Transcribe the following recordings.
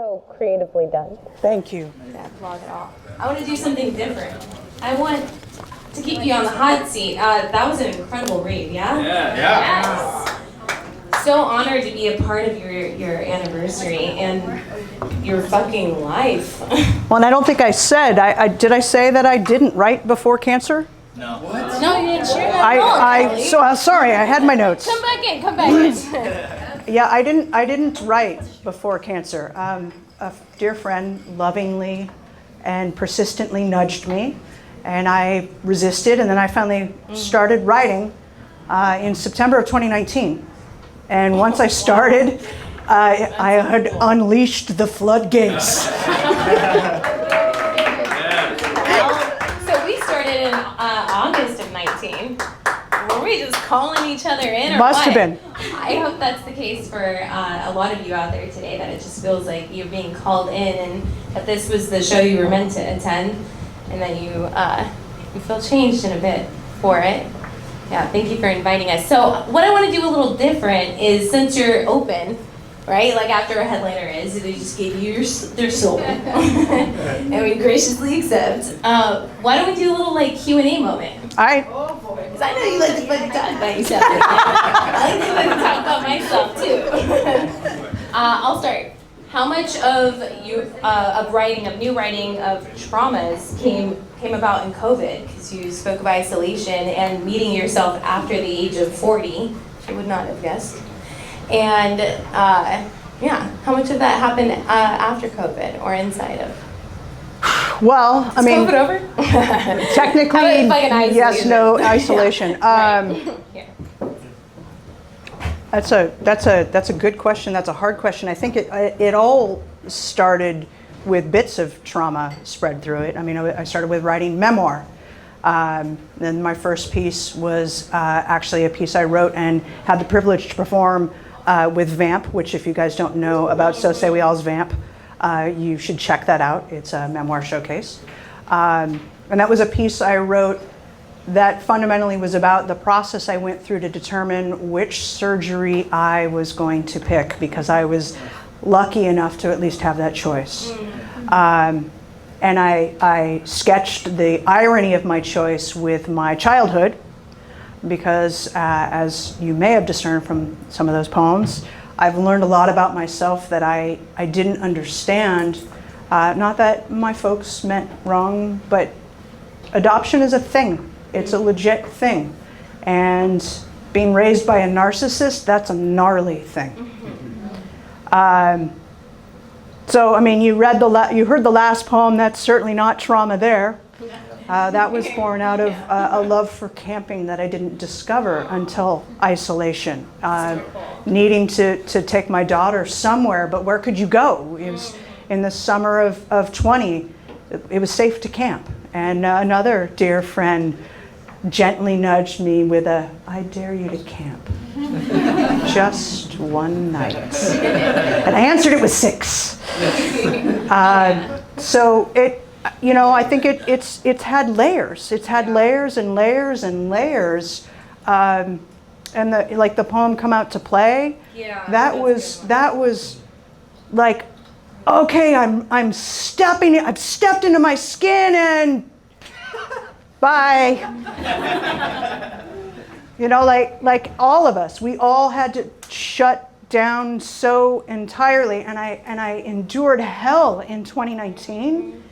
so creatively done. Thank you. That vlog at all. I want to do something different. I want to keep you on the hot seat. That was an incredible read, yeah? Yeah. Yes. So honored to be a part of your anniversary and your fucking life. Well, and I don't think I said, did I say that I didn't write before cancer? No. What? No, you didn't share that at all, Kelly. Sorry, I had my notes. Come back in, come back in. Yeah, I didn't write before cancer. A dear friend lovingly and persistently nudged me, and I resisted, and then I finally started writing in September of 2019. And once I started, I had unleashed the floodgates. So we started in August of 19. Were we just calling each other in, or Must what? have been. I hope that's the case for a lot of you out there today, that it just feels like you're being called in, and that this was the show you were meant to attend, and that you feel changed in a bit for it. Yeah, thank you for inviting us. So what I want to do a little different is, since you're open, right, like after a headliner is, they just gave you their soul, and we graciously accept. Why don't we do a little like Q&A moment? All right. Because I know you like to fucking talk about yourself. I like to talk about myself too. I'll start. How much of new writing of traumas came about in COVID? Because you spoke of isolation and meeting yourself after the age of 40, which I would not have guessed. And how much of that happened after COVID or inside of? Well, I mean, COVID over? technically, like an yes, no isolation. Yeah. That's a good question. That's a hard question. I think it all started with bits of trauma spread through it. I mean, I started with writing memoir. Then my first piece was actually a piece I wrote and had the privilege to perform with Vamp, which, if you guys don't know about So Say We All's Vamp, you should check that out. It's a memoir showcase. And that was a piece I wrote that fundamentally was about the process I went through to determine which surgery I was going to pick, because I was lucky enough to at least have that choice. And I sketched the irony of my choice with my childhood, because as you may have discerned from some of those poems, I've learned a lot about myself that I didn't understand. Not that my folks meant wrong, but adoption is a thing. It's a legit thing. And being raised by a narcissist, that's a gnarly thing. So, I mean, you heard the last poem. That's certainly not trauma there. That was born out of a love for camping that I didn't discover until isolation. Needing to take my daughter somewhere, but where could you go? It was in the summer of 20, it was safe to camp. And another dear friend gently nudged me with I dare you to camp. Just one night. And I answered it with 6. So I think it's had layers. It's had layers and layers and layers. And the poem "Come Out to Play." Yeah. That was like, okay, I've stepped into my skin and bye. Like all of us, we all had to shut down so entirely, and I endured hell in 2019,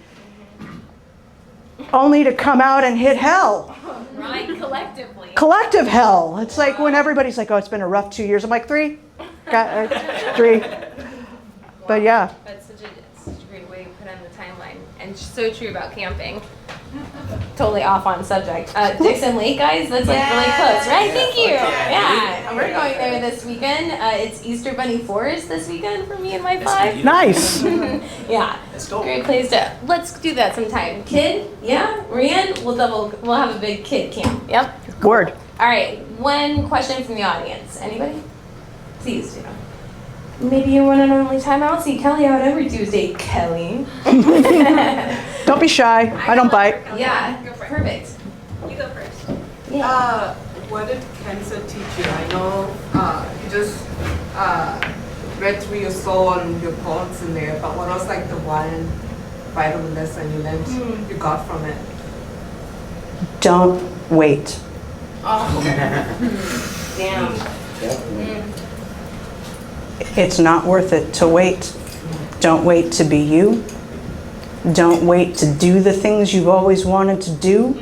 only to come out and hit hell. Right, collectively. Collective hell. It's like when everybody's like, oh, it's been a rough 2 years. I'm like, 3? Got 3. But yeah. That's such a great way to put on the timeline, and so true about camping. Totally off on subject. Dixon Lake, guys, that's like really close, right? Thank you. Yeah, we're going there this weekend. It's Easter Bunny Forest this weekend for me and my 5. Nice. Yeah, great place to. Let's do that sometime. Kid, yeah, Rian, we'll have a big kid camp. Yep. Word. All right, one question from the audience. Anybody? Please do. Maybe you want an only time. I don't see Kelly out every Tuesday. Kelly. Don't be shy. I don't bite. Yeah, perfect. You go first. What did cancer teach you? I know you just read through your soul and your poems in there, but what was like the one vital lesson you learned, you got from it? Don't wait. Oh. Damn. It's not worth it to wait. Don't wait to be you. Don't wait to do the things you've always wanted to do.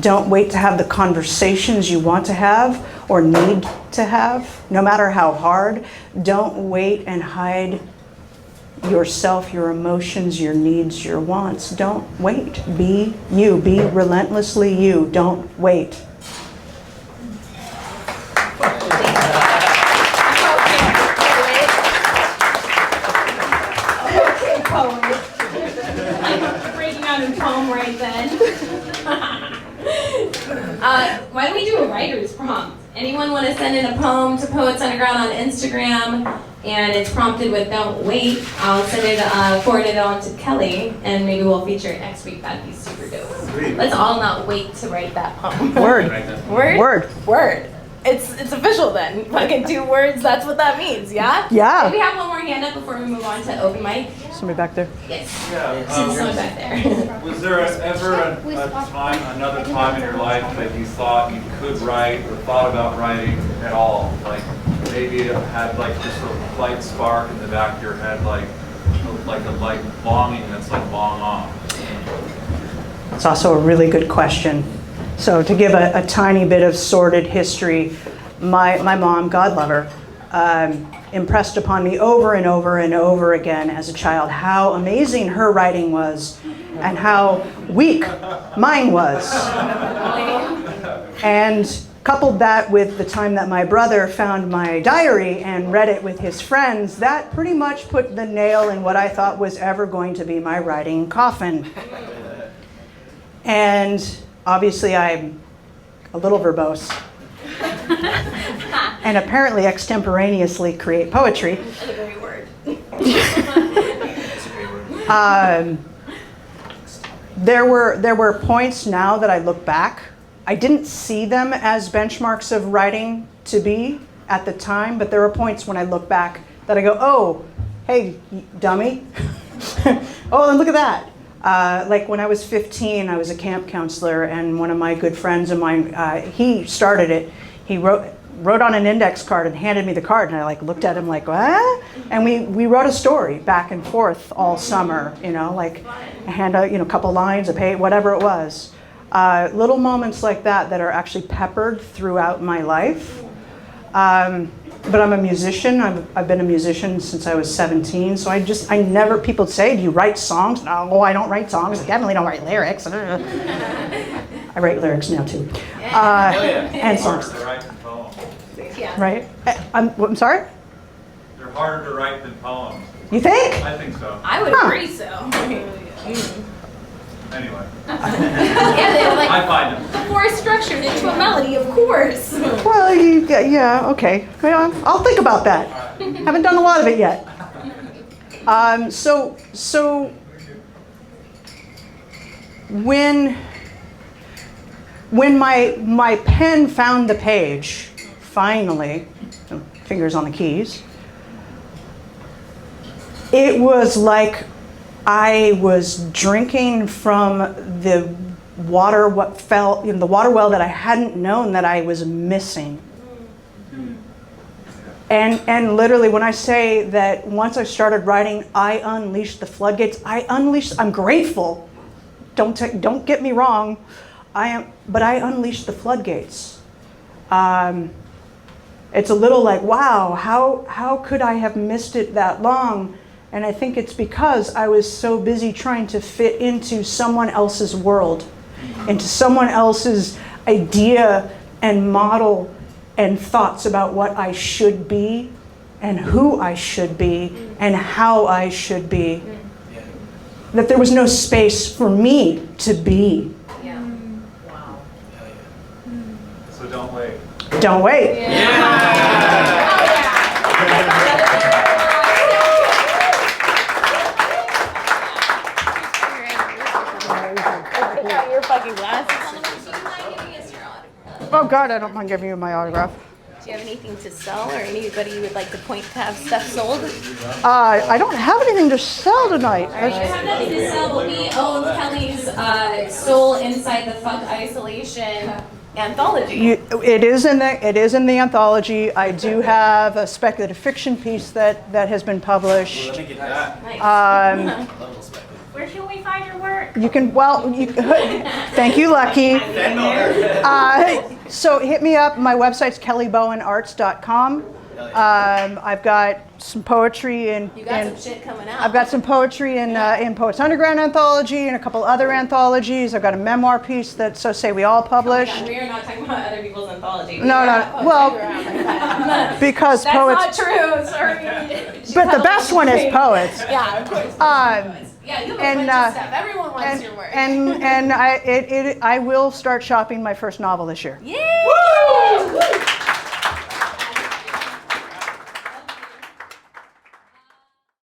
Don't wait to have the conversations you want to have or need to have, no matter how hard. Don't wait and hide yourself, your emotions, your needs, your wants. Don't wait. Be you. Be relentlessly you. Don't wait. Breaking out in poem right then. Why don't we do a writer's prompt? Anyone want to send in a poem to Poets Underground on Instagram? And it's prompted with "Don't wait." I'll send it, forward it on to Kelly, and maybe we'll feature it next week. That'd be super dope. Sweet. Let's all not wait to write that poem. Word. Word? Word. Word. It's official then. Fucking 2 words, that's what that means, yeah? Yeah. Do we have one more hand up before we move on to open mic? Somebody back there. Yes. Yeah. Someone back there. Was there ever another time in your life that you thought you could write or thought about writing at all? Like maybe it had like just a light spark in the back of your head, like a light longing that's like long off. It's also a really good question. So to give a tiny bit of sordid history, my mom, God love her, impressed upon me over and over and over again as a child how amazing her writing was and how weak mine was. And coupled that with the time that my brother found my diary and read it with his friends, that pretty much put the nail in what I thought was ever going to be my writing coffin. And obviously I'm a little verbose. And apparently extemporaneously create poetry. That's a great word. There were points now that I look back. I didn't see them as benchmarks of writing to be at the time, but there are points when I look back that I go, oh, hey, dummy. Oh, and look at that. Like when I was 15, I was a camp counselor, and one of my good friends of mine, he started it. He wrote on an index card and handed me the card, and I like looked at him like, what? And we wrote a story back and forth all summer, like a handout, a couple lines, a page, whatever it was. Little moments like that that are actually peppered throughout my life. But I'm a musician. I've been a musician since I was 17. So I never, people say, do you write songs? No, I don't write songs. I definitely don't write lyrics. I write lyrics now too. And songs. Harder to write than poems. Yeah. Right? I'm sorry? They're harder to write than poems. You think? I think so. I would agree so. Anyway, Yeah, they were like I find them. the forest structured into a melody, of course. Well, yeah, okay. Well, I'll think about that. Haven't done a lot of it yet. So when my pen found the page, finally, fingers on the keys, it was like I was drinking from the water, the water well that I hadn't known that I was missing. And literally, when I say that once I started writing, I unleashed the floodgates. I'm grateful. Don't get me wrong. But I unleashed the floodgates. It's a little like, wow, how could I have missed it that long? And I think it's because I was so busy trying to fit into someone else's world, into someone else's idea and model and thoughts about what I should be and who I should be and how I should be. That there was no space for me to be. Yeah. Wow. So don't wait. Don't wait. Take out your fucking glasses. Oh God, I don't mind giving you my autograph. Do you have anything to sell, or anybody you would like to point to have stuff sold? I don't have anything to sell tonight. I have nothing to sell, but we own Kelly's Soul Inside the Fuck Isolation anthology. It is in the anthology. I do have a speculative fiction piece that has been published. Let me get that. Nice. Where can we find your work? You can, thank you, Lucky. So hit me up. My website's kellybowenarts.com. I've got some poetry in. You got some shit coming out. I've got some poetry in Poets Underground anthology and a couple other anthologies. I've got a memoir piece that So Say We All published. Oh, we are not talking about other people's anthology. No. Well, because that's poets. That's not true. Sorry. But the best one is poets. Yeah, of course. Yeah, you have a bunch of stuff. Everyone wants your work. And I will start shopping my first novel this year. Yay!